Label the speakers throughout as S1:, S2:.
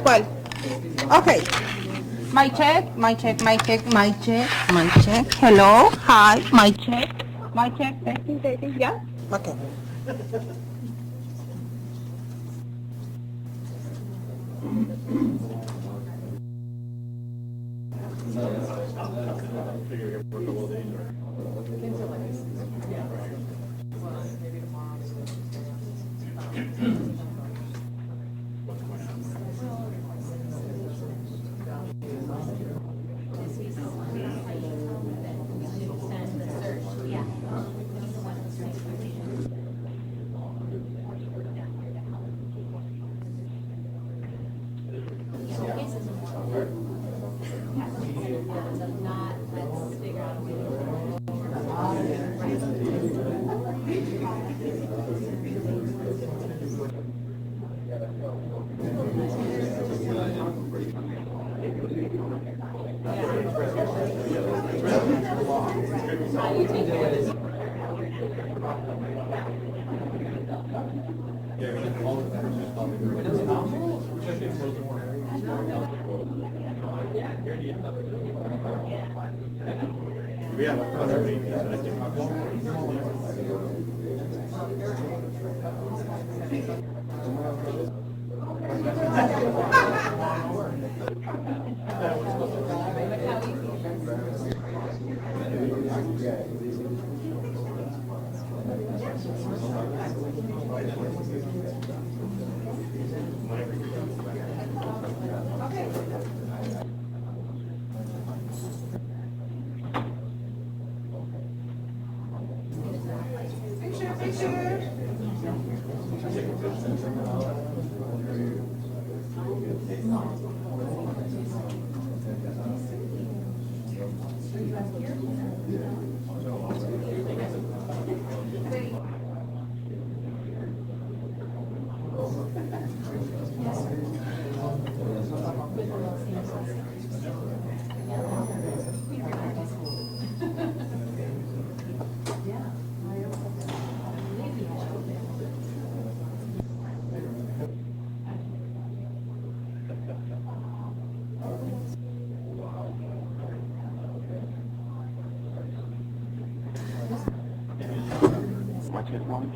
S1: ¿Cuál? Okay. My check. Hello, hi, my check. Testing, yeah? Okay.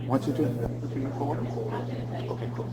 S2: One, two, three, four. Okay, cool.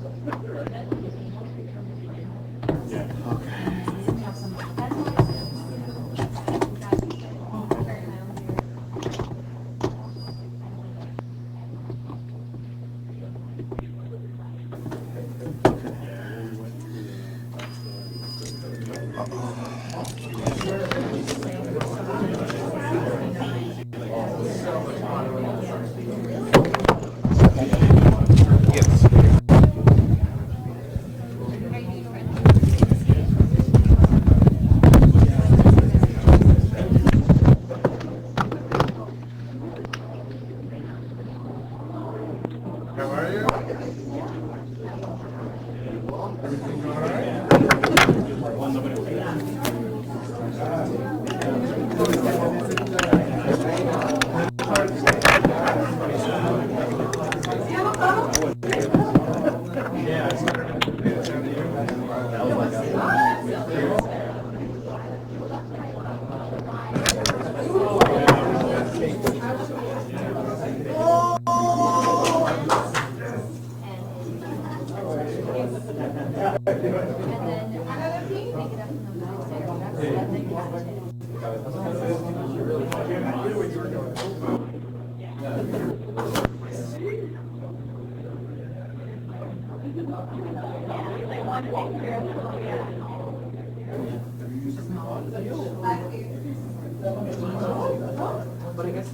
S3: But I guess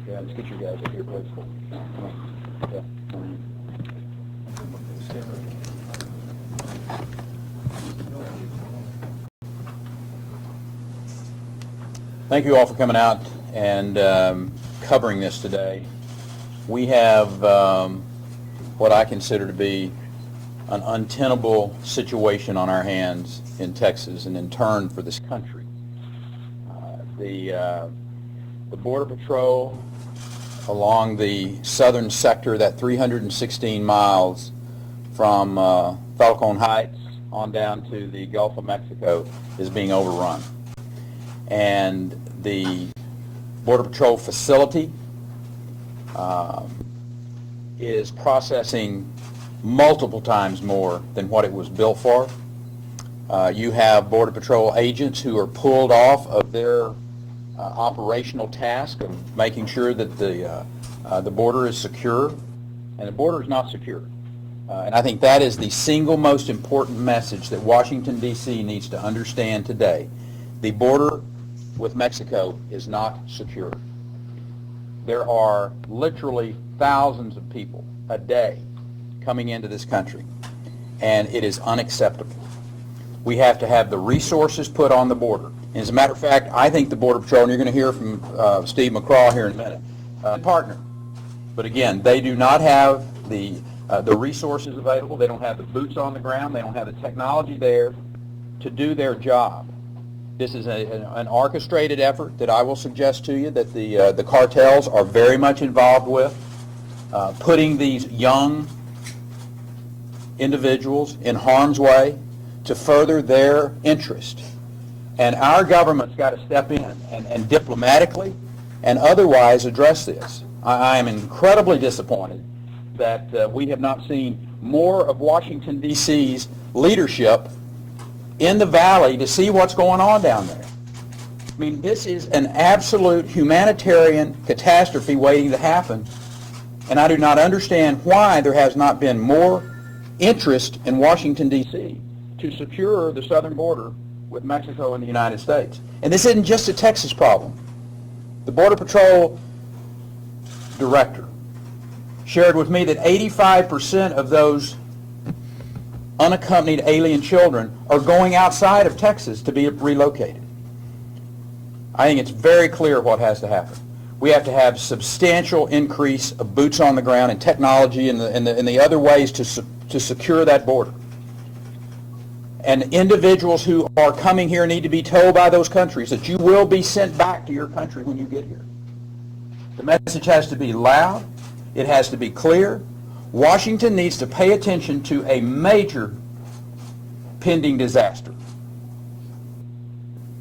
S3: Yeah, let's get you guys up here, please. Come on. Yeah. Thank you all for coming out and covering this today. We have what I consider to be an untenable situation on our hands in Texas and in turn for this country. The Border Patrol along the southern sector, that 316 miles from Falcon Heights on down to the Gulf of Mexico, is being overrun. And the Border Patrol facility is processing multiple times more than what it was built for. You have Border Patrol agents who are pulled off of their operational task of making sure that the border is secure, and the border is not secure. And I think that is the single most important message that Washington, D.C. needs to understand today. The border with Mexico is not secure. There are literally thousands of people a day coming into this country, and it is unacceptable. We have to have the resources put on the border. And as a matter of fact, I think the Border Patrol, and you're going to hear from Steve McCraw here in a minute, partner. But again, they do not have the resources available. They don't have the boots on the ground. They don't have the technology there to do their job. This is an orchestrated effort that I will suggest to you that the cartels are very much involved with, putting these young individuals in harm's way to further their interest. And our government's got to step in and diplomatically and otherwise address this. I am incredibly disappointed that we have not seen more of Washington, D.C.'s leadership in the valley to see what's going on down there. I mean, this is an absolute humanitarian catastrophe waiting to happen, and I do not understand why there has not been more interest in Washington, D.C. to secure the southern border with Mexico and the United States. And this isn't just a Texas problem. The Border Patrol director shared with me that 85% of those unaccompanied alien children are going outside of Texas to be relocated. I think it's very clear what has to happen. We have to have substantial increase of boots on the ground and technology and the other ways to secure that border. And individuals who are coming here need to be told by those countries that you will be sent back to your country when you get here. The message has to be loud. It has to be clear. Washington needs to pay attention to a major pending disaster.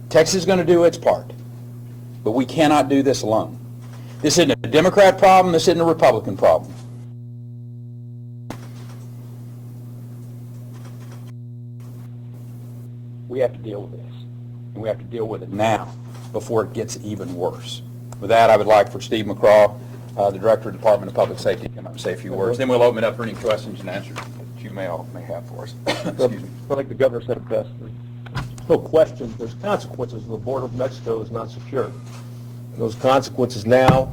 S3: Texas is going to do its part, but we cannot do this alone. This isn't a Democrat problem. This isn't a Republican problem. We have to deal with this, and we have to deal with it now before it gets even worse. With that, I would like for Steve McCraw, the Director of the Department of Public Safety, to come up and say a few words. Then we'll open it up for any questions and answers that you may have for us. Excuse me.
S2: I think the governor said it best. There's no question there's consequences if the border of Mexico is not secure. And those consequences now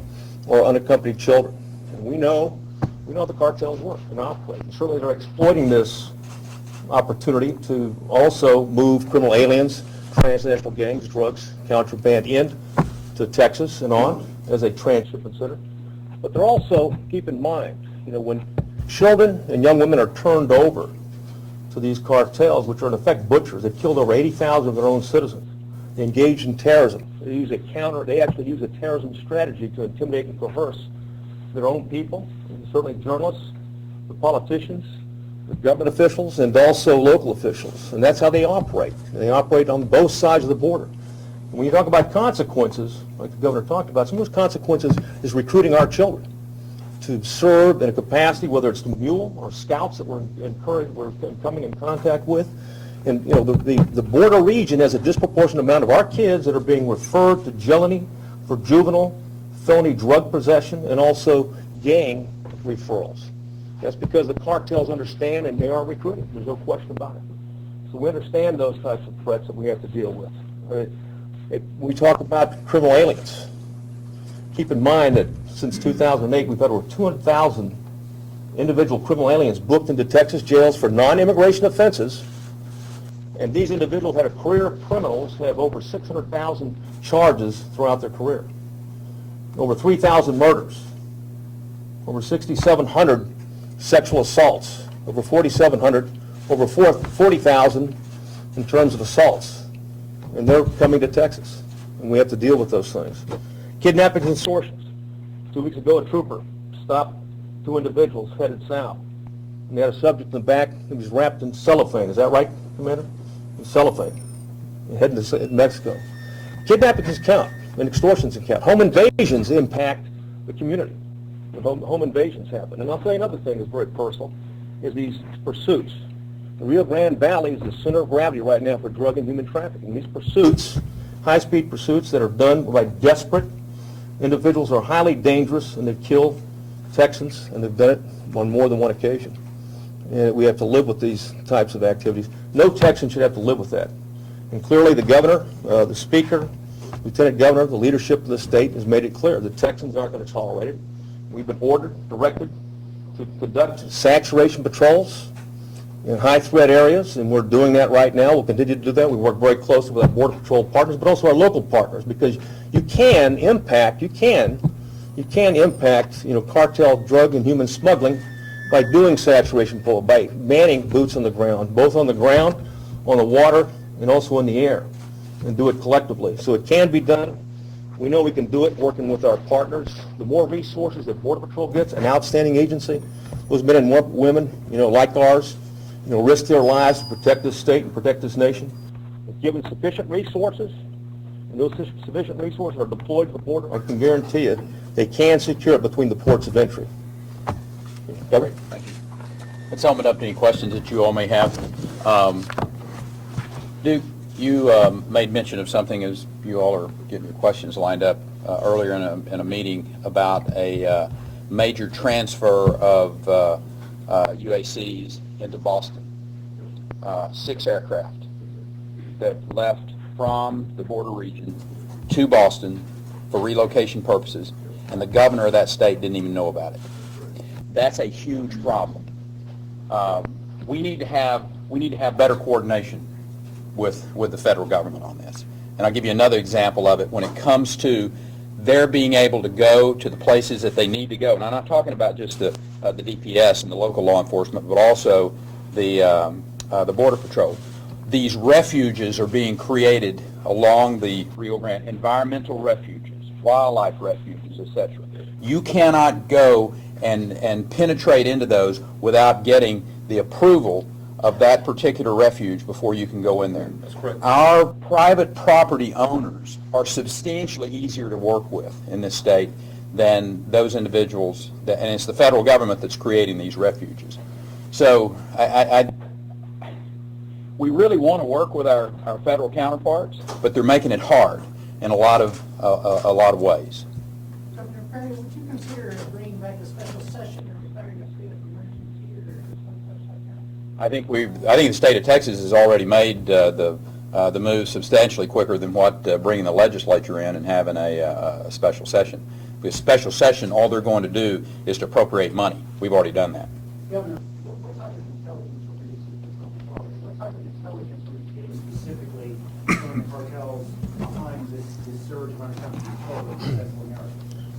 S2: are unaccompanied children. And we know the cartels work and operate. And certainly they're exploiting this opportunity to also move criminal aliens, transnational gangs, drugs, contraband in to Texas and on as a transshipment center. But they're also, keep in mind, when children and young women are turned over to these cartels, which are in effect butchers, they've killed over 80,000 of their own citizens. They engage in terrorism. They actually use a terrorism strategy to intimidate and coerce their own people, and certainly journalists, the politicians, the government officials, and also local officials. And that's how they operate. They operate on both sides of the border. And when you talk about consequences, like the governor talked about, some of those consequences is recruiting our children to serve in a capacity, whether it's the mule or scouts that we're coming in contact with. And the border region has a disproportionate amount of our kids that are being referred to Jelani for juvenile, felony drug possession, and also gang referrals. That's because the cartels understand and they are recruiting. There's no question about it. So we understand those types of threats that we have to deal with. We talk about criminal aliens. Keep in mind that since 2008, we've had over 200,000 individual criminal aliens booked into Texas jails for non-immigration offenses. And these individuals had a career of criminals who have over 600,000 charges throughout their career. Over 3,000 murders. Over 6,700 sexual assaults. Over 4,700. Over 40,000 in terms of assaults. And they're coming to Texas. And we have to deal with those things. Kidnappings and extortions. 2 weeks ago, a trooper stopped 2 individuals headed south. And they had a subject in the back who was wrapped in cellophane. Is that right, Commander? In cellophane. Heading to Mexico. Kidnappings count and extortions count. Home invasions impact the community. When home invasions happen. And I'll tell you another thing that's very personal, is these pursuits. The Rio Grande Valley is the center of gravity right now for drug and human trafficking. These pursuits, high-speed pursuits that are done by desperate individuals, are highly dangerous, and they kill Texans, and they've done it on more than one occasion. And we have to live with these types of activities. No Texan should have to live with that. And clearly the governor, the speaker, lieutenant governor, the leadership of the state has made it clear that Texans aren't going to tolerate it. We've been directed to conduct saturation patrols in high-threat areas, and we're doing that right now. We'll continue to do that. We work very closely with our Border Patrol partners, but also our local partners, because you can impact, cartel drug and human smuggling by doing saturation patrol, by manning boots on the ground, both on the ground, on the water, and also in the air, and do it collectively. So it can be done. We know we can do it working with our partners. The more resources that Border Patrol gets, an outstanding agency, those men and women, like ours, risk their lives to protect this state and protect this nation. If given sufficient resources, and those sufficient resources are deployed to the border, I can guarantee you they can secure it between the ports of entry.
S3: Great, thank you. Let's open it up to any questions that you all may have. Duke, you made mention of something as you all are getting your questions lined up earlier in a meeting about a major transfer of UACs into Boston. 6 aircraft that left from the border region to Boston for relocation purposes, and the governor of that state didn't even know about it. That's a huge problem. We need to have better coordination with the federal government on this. And I'll give you another example of it when it comes to their being able to go to the places that they need to go. And I'm not talking about just the DPS and the local law enforcement, but also the Border Patrol. These refuges are being created along the Rio Grande, environmental refuges, wildlife refuges, etc. You cannot go and penetrate into those without getting the approval of that particular refuge before you can go in there.
S2: That's correct.
S3: Our private property owners are substantially easier to work with in this state than those individuals, and it's the federal government that's creating these refuges. So we really want to work with our federal counterparts, but they're making it hard in a lot of ways.
S4: Governor Perry, would you consider bringing back a special session or declaring a state of emergency or something like that?
S3: I think the state of Texas has already made the move substantially quicker than what bringing the legislature in and having a special session. With a special session, all they're going to do is to appropriate money. We've already done that.
S4: Governor, what type of intelligence are we getting? What type of intelligence are we getting specifically from the cartels behind this surge of unaccounted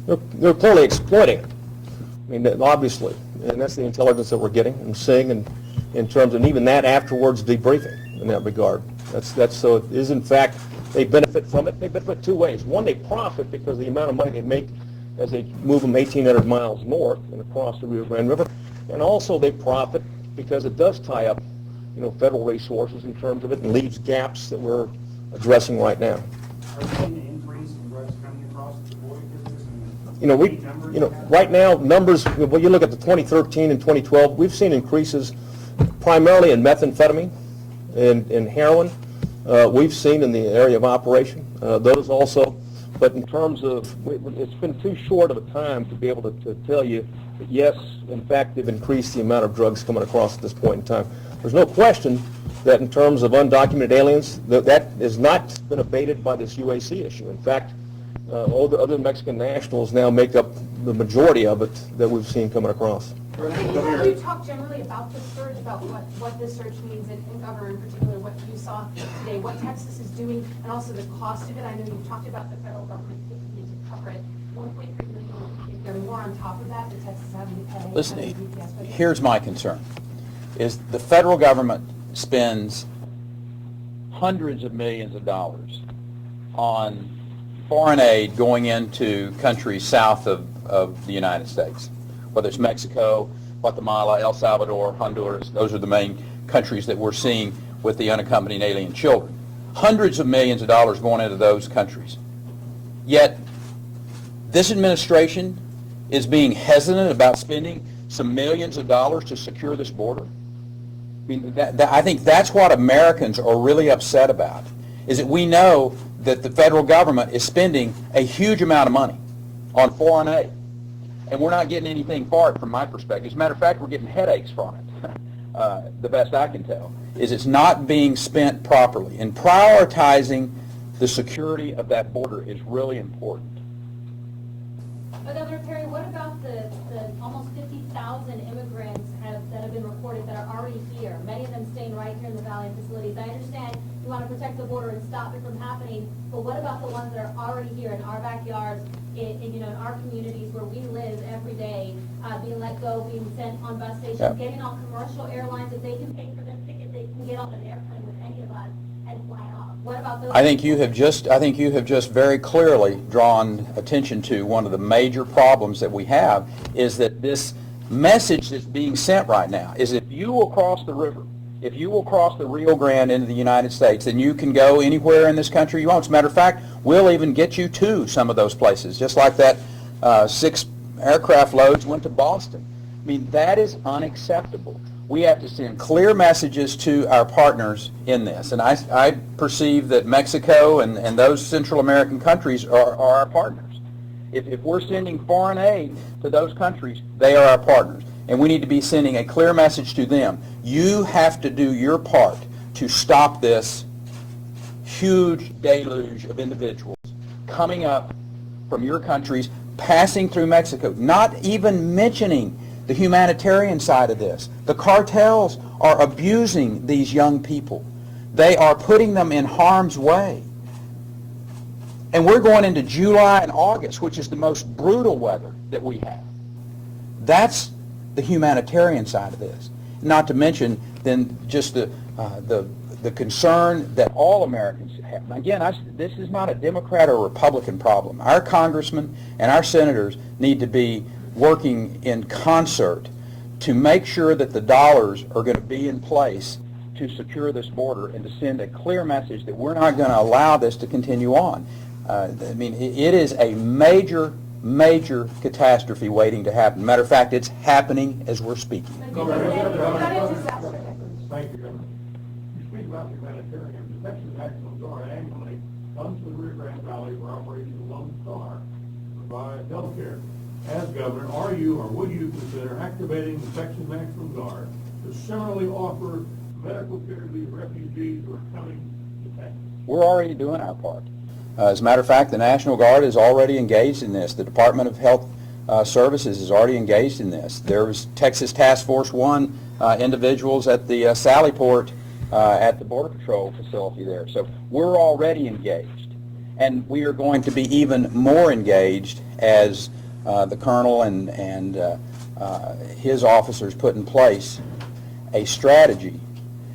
S4: control?
S2: They're clearly exploiting it. I mean, obviously, and that's the intelligence that we're getting and seeing, and in terms of even that afterwards debriefing in that regard. That's so it is in fact they benefit from it. They benefit 2 ways. One, they profit because of the amount of money they make as they move them 1,800 miles north and across the Rio Grande River, and also they profit because it does tie up, federal resources in terms of it and leaves gaps that we're addressing right now.
S4: Are we seeing an increase in drugs coming across the border business?
S2: Right now, numbers, when you look at the 2013 and 2012, we've seen increases primarily in methamphetamine and heroin. We've seen in the area of operation, those also. But in terms of, it's been too short of a time to be able to tell you that yes, in fact, they've increased the amount of drugs coming across at this point in time. There's no question that in terms of undocumented aliens, that has not been abated by this UAC issue. In fact, other Mexican nationals now make up the majority of it that we've seen coming across.
S5: Can you talk generally about this surge, about what this surge means, and Governor in particular, what you saw today, what Texas is doing, and also the cost of it? I know you've talked about the federal government needs to cover it. 1.3 million. If there are more on top of that, the Texas having to pay.
S3: Listen, here's my concern, is the federal government spends hundreds of millions of dollars on foreign aid going into countries south of the United States, whether it's Mexico, Guatemala, El Salvador, Honduras. Those are the main countries that we're seeing with the unaccompanied alien children. Hundreds of millions of dollars going into those countries. Yet, this administration is being hesitant about spending some millions of dollars to secure this border. I mean, I think that's what Americans are really upset about, is that we know that the federal government is spending a huge amount of money on foreign aid, and we're not getting anything for it from my perspective. As a matter of fact, we're getting headaches from it, the best I can tell, is it's not being spent properly. And prioritizing the security of that border is really important.
S5: But Governor Perry, what about the almost 50,000 immigrants that have been reported that are already here, many of them staying right here in the Valley facilities? I understand you want to protect the border and stop it from happening, but what about the ones that are already here in our backyards, in our communities where we live every day, being let go, being sent on bus stations, getting on commercial airlines? If they can pay for their ticket, they can get on an airplane with any of us and fly off. What about those?
S3: I think you have just very clearly drawn attention to one of the major problems that we have, is that this message that's being sent right now is, if you will cross the river, if you will cross the Rio Grande into the United States, then you can go anywhere in this country you want. As a matter of fact, we'll even get you to some of those places, just like that 6 aircraft loads went to Boston. I mean, that is unacceptable. We have to send clear messages to our partners in this. And I perceive that Mexico and those Central American countries are our partners. If we're sending foreign aid to those countries, they are our partners. And we need to be sending a clear message to them. You have to do your part to stop this huge deluge of individuals coming up from your countries, passing through Mexico, not even mentioning the humanitarian side of this. The cartels are abusing these young people. They are putting them in harm's way. And we're going into July and August, which is the most brutal weather that we have. That's the humanitarian side of this. Not to mention then just the concern that all Americans have. Again, this is not a Democrat or Republican problem. Our congressmen and our senators need to be working in concert to make sure that the dollars are going to be in place to secure this border and to send a clear message that we're not going to allow this to continue on. I mean, it is a major, major catastrophe waiting to happen. Matter of fact, it's happening as we're speaking.
S4: Thank you, Governor. You speak about humanitarian. The Texas National Guard annually comes to the Rio Grande Valley for Operation Lone Star to provide health care. As governor, are you or would you consider activating the Texas National Guard to similarly offer medical care to these refugees who are coming to Texas?
S3: We're already doing our part. As a matter of fact, the National Guard is already engaged in this. The Department of Health Services is already engaged in this. There was Texas Task Force 1 individuals at the Sallyport at the Border Patrol facility there. So we're already engaged. And we are going to be even more engaged as the Colonel and his officers put in place a strategy.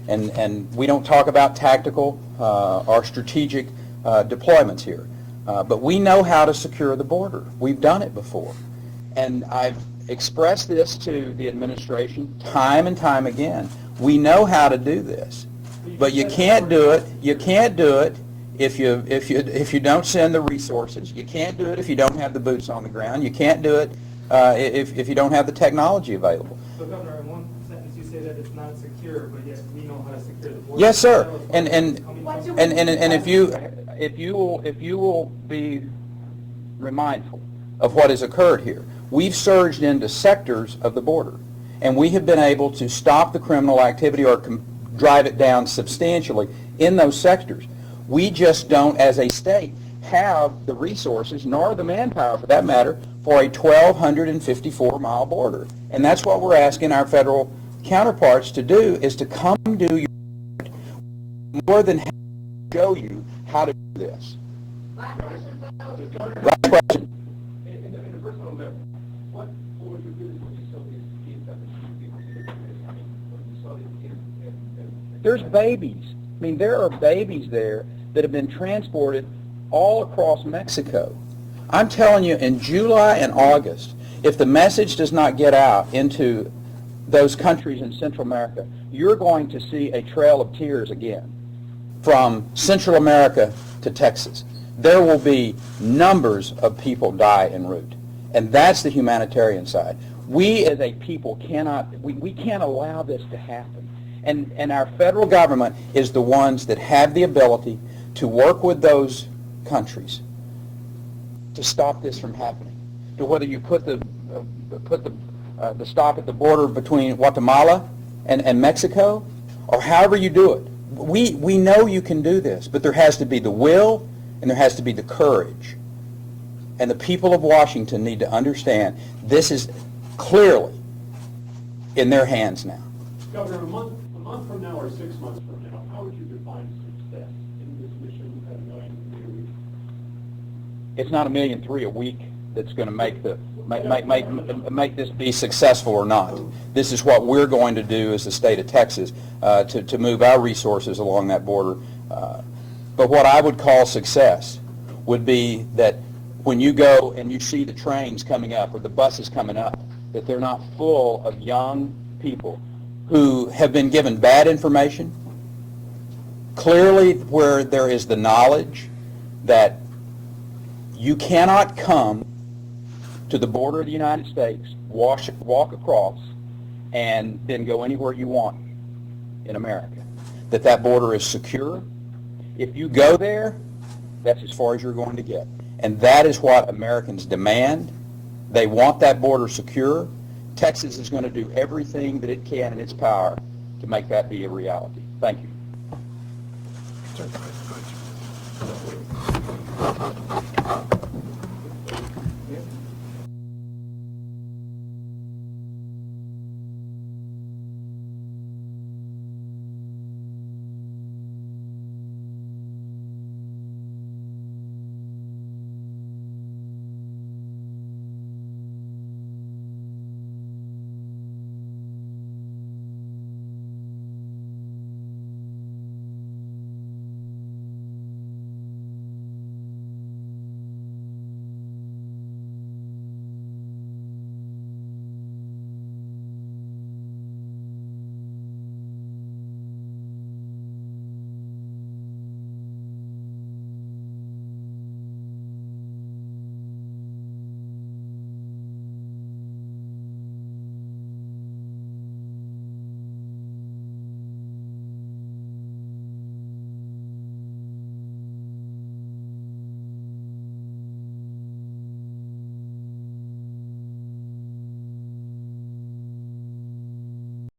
S3: And we don't talk about tactical or strategic deployments here. But we know how to secure the border. We've done it before. And I've expressed this to the administration time and time again. We know how to do this. But you can't do it. You can't do it if you don't send the resources. You can't do it if you don't have the boots on the ground. You can't do it if you don't have the technology available.
S6: So, Governor, in one sentence you say that it's not secure, but yet we know how to secure the border.
S3: Yes, sir. And if you will be mindful of what has occurred here, we've surged into sectors of the border, and we have been able to stop the criminal activity or drive it down substantially in those sectors. We just don't, as a state, have the resources, nor the manpower for that matter, for a 1,254-mile border. And that's what we're asking our federal counterparts to do, is to come do your part more than show you how to do this. Last question.
S4: In the personal level, what would you do when you saw these kids that when you saw these kids?
S3: There's babies. I mean, there are babies there that have been transported all across Mexico. I'm telling you, in July and August, if the message does not get out into those countries in Central America, you're going to see a trail of tears again from Central America to Texas. There will be numbers of people die en route. And that's the humanitarian side. We as a people we can't allow this to happen. And our federal government is the ones that have the ability to work with those countries to stop this from happening. To whether you put the stop at the border between Guatemala and Mexico, or however you do it. We know you can do this, but there has to be the will and there has to be the courage. And the people of Washington need to understand this is clearly in their hands now.
S2: Governor, a month from now or 6 months from now, how would you define success in this mission at $1.3 million a week?
S3: It's not $1.3 million a week that's going to make this be successful or not. This is what we're going to do as the state of Texas to move our resources along that border. But what I would call success would be that when you go and you see the trains coming up or the buses coming up, that they're not full of young people who have been given bad information, clearly where there is the knowledge that you cannot come to the border of the United States, walk across, and then go anywhere you want in America. That border is secure. If you go there, that's as far as you're going to get. And that is what Americans demand. They want that border secure. Texas is going to do everything that it can in its power to make that be a reality. Thank you.